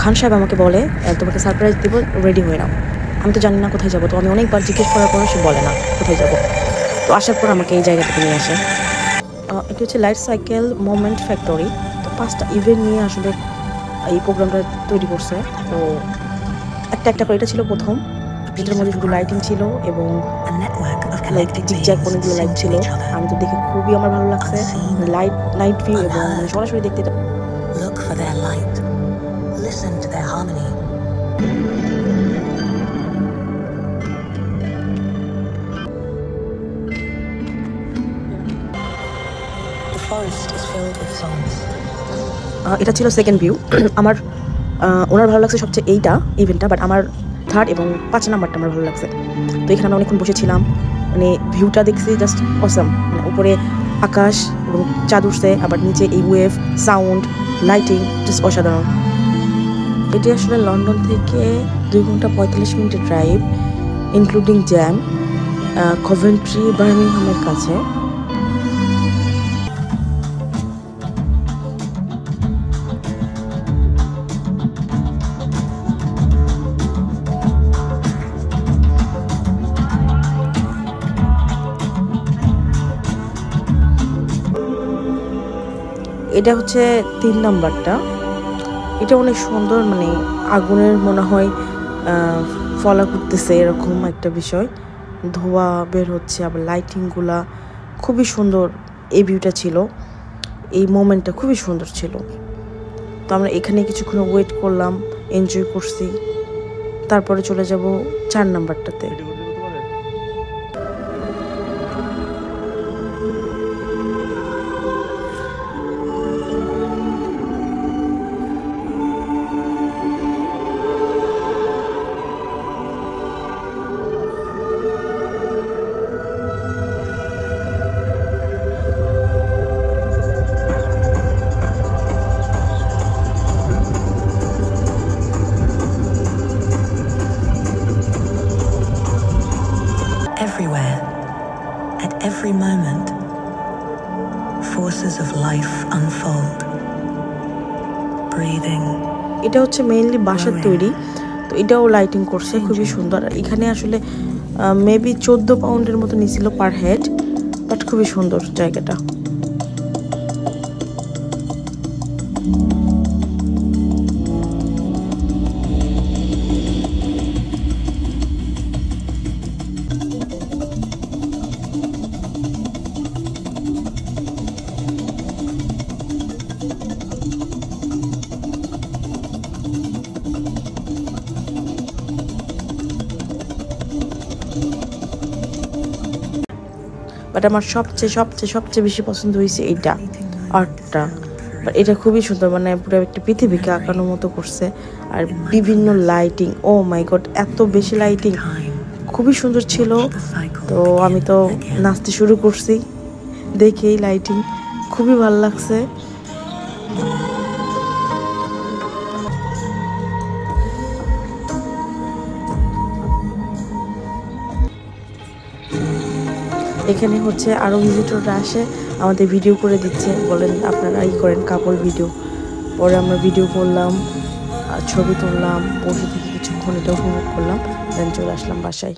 খান সাহেব আমাকে বলে তোমাকে সারপ্রাইজ দেবো, রেডি হয়ে নাও। আমি তো জানি না কোথায় যাবো, তো আমি অনেকবার জিজ্ঞেস করার পরও সে বলে না কোথায় যাবো। তো আসার পর আমাকে এই জায়গাটাতে নিয়ে আসে। এটা হচ্ছে লাইট সাইকেল মোমেন্ট ফ্যাক্টরি। তো 5টা ইভেন্ট নিয়ে আসলে এই প্রোগ্রামটা তৈরি করছে। তো একটা করে এটা ছিল প্রথম, যেটার মধ্যে শুধু লাইটিং ছিল এবং অনেকগুলো লাইট ছিল। আমি তো দেখে খুবই আমার ভালো লাগছে, নাইট ভিউ এবং সরাসরি দেখতে। এটা ছিল সেকেন্ড ভিউ। আমার ওনার ভালো লাগছে সবচেয়ে এইটা ইভেন্টটা, বাট আমার 3rd এবং 5 নাম্বারটা আমার ভালো লাগছে। তো এখানে আমরা অনেকক্ষণ বসেছিলাম, মানে ভিউটা দেখছি জাস্ট অসাম। মানে উপরে আকাশ এবং চাঁদ উঠছে, আবার নিচে এই ওয়েভ, সাউন্ড, লাইটিং জাস্ট অসাধারণ। এটি আসলে লন্ডন থেকে 2 ঘন্টা 45 মিনিটের ড্রাইভ, ইনক্লুডিং জ্যাম, কভেন্ট্রি বার্মিংহামের কাছে। এটা হচ্ছে 3 নাম্বারটা। এটা অনেক সুন্দর, মানে আগুনের মনে হয় ফলা করতেছে এরকম একটা বিষয়, ধোঁয়া বের হচ্ছে, আবার লাইটিংগুলা খুবই সুন্দর। এই ভিউটা ছিল, এই মোমেন্টটা খুবই সুন্দর ছিল। তো আমরা এখানে কিছুক্ষণ ওয়েট করলাম, এনজয় করছি, তারপরে চলে যাব 4 নাম্বারটাতে। Everywhere, at every moment, forces of life unfold. Breathing. এটা হচ্ছে মেইনলি বাঁশের তৈরি, তো এটাও লাইটিং করছে খুবই সুন্দর। এখানে আসলে মেবি 14 পাউন্ডের মতো নিয়েছিল পার হেড, বাট খুবই সুন্দর জায়গাটা। বাট আমার সবচেয়ে বেশি পছন্দ হয়েছে এইটা, আর্টটা। বাট এটা খুবই সুন্দর, মানে পুরো একটা পৃথিবীকে আঁকানোর মতো করছে। আর বিভিন্ন লাইটিং, ও মাই গড, এত বেশি লাইটিং, খুবই সুন্দর ছিল। তো আমি তো নাচতে শুরু করছি দেখেই, লাইটিং খুবই ভালো লাগছে। এখানে হচ্ছে আরও ভিজিটররা আসে, আমাদের ভিডিও করে দিচ্ছে, বলেন আপনারা করেন কাপড় ভিডিও। পরে আমরা ভিডিও করলাম, ছবি তুললাম, বসে থেকে কিছুক্ষণ এটা উপভোগ করলাম, দেন চলে আসলাম বাসায়।